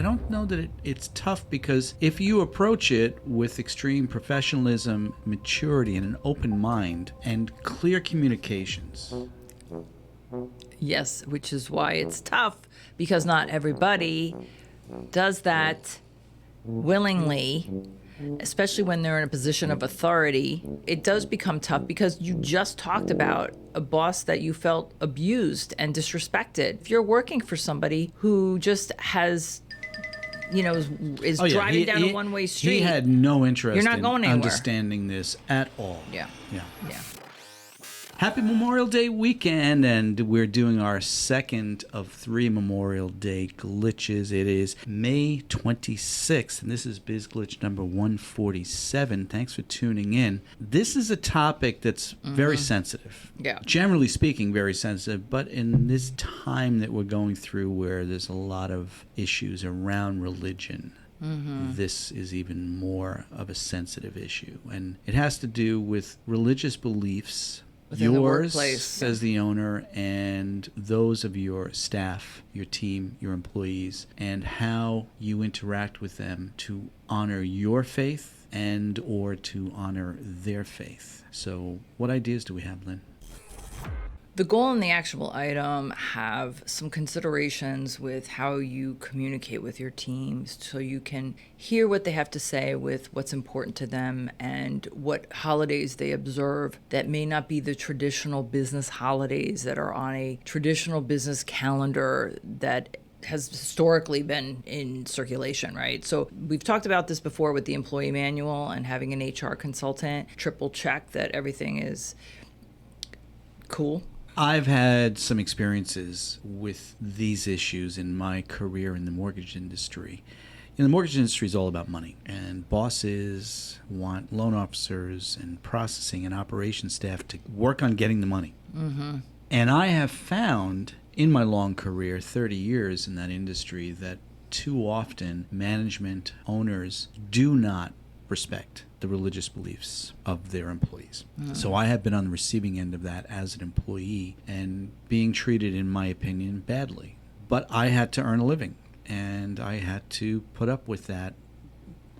I don't know that it's tough, because if you approach it with extreme professionalism, maturity, and an open mind and clear communications. Yes, which is why it's tough, because not everybody does that willingly, especially when they're in a position of authority. It does become tough because you just talked about a boss that you felt abused and disrespected. If you're working for somebody who just has, is driving down a one-way street. He had no interest You're not in going anywhere. understanding this at all. Yeah. Happy Memorial Day weekend, and we're doing our second of 3 Memorial Day glitches. It is May 26th, and this is Biz Glitch number 147. Thanks for tuning in. This is a topic that's very sensitive. Yeah. Generally speaking, very sensitive, but in this time that we're going through where there's a lot of issues around religion, this is even more of a sensitive issue. And it has to do with religious beliefs, within the yours workplace, as the owner, and those of your staff, your team, your employees, and how you interact with them to honor your faith and or to honor their faith. So what ideas do we have, Lynn? The goal and the actionable item have some considerations with how you communicate with your teams, so you can hear what they have to say with what's important to them and what holidays they observe that may not be the traditional business holidays that are on a traditional business calendar that has historically been in circulation, right? So we've talked about this before with the employee manual and having an HR consultant triple check that everything is cool. I've had some experiences with these issues in my career in the mortgage industry. The mortgage industry is all about money, and bosses want loan officers and processing and operations staff to work on getting the money. And I have found in my long career, 30 years in that industry, that too often management owners do not respect the religious beliefs of their employees. So I have been on the receiving end of that as an employee and being treated, in my opinion, badly. But I had to earn a living, and I had to put up with that.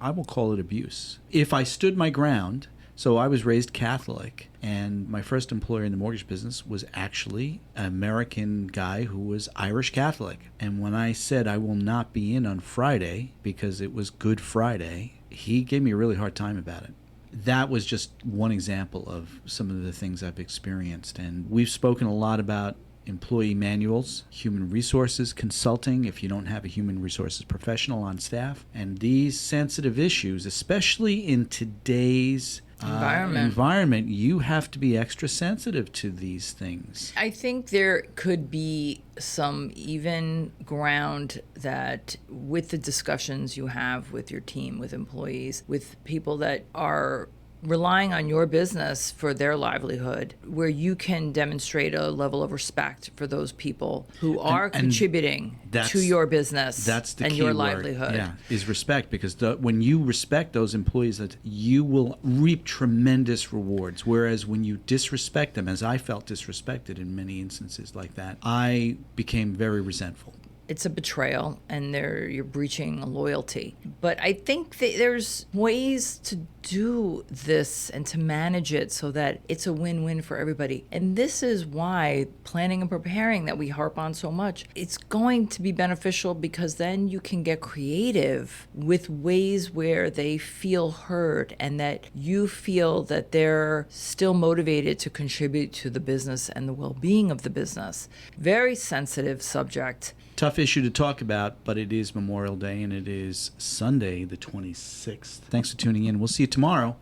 I will call it abuse. If I stood my ground, so I was raised Catholic, and my first employer in the mortgage business was actually an American guy who was Irish Catholic. And when I said I will not be in on Friday because it was Good Friday, he gave me a really hard time about it. That was just one example of some of the things I've experienced. And we've spoken a lot about employee manuals, human resources consulting, if you don't have a human resources professional on staff. And these sensitive issues, especially in today's environment, you have to be extra sensitive to these things. I think there could be some even ground that with the discussions you have with your team, with employees, with people that are relying on your business for their livelihood, where you can demonstrate a level of respect for those people who are contributing to your business and your livelihood. Yeah, is respect, because when you respect those employees, that you will reap tremendous rewards. Whereas when you disrespect them, as I felt disrespected in many instances like that, I became very resentful. It's a betrayal, and you're breaching a loyalty. But I think that there's ways to do this and to manage it so that it's a win-win for everybody. And this is why planning and preparing that we harp on so much, it's going to be beneficial, because then you can get creative with ways where they feel heard and that you feel that they're still motivated to contribute to the business and the well-being of the business. Very sensitive subject. Tough issue to talk about, but it is Memorial Day, and it is Sunday the 26th. Thanks for tuning in. We'll see you tomorrow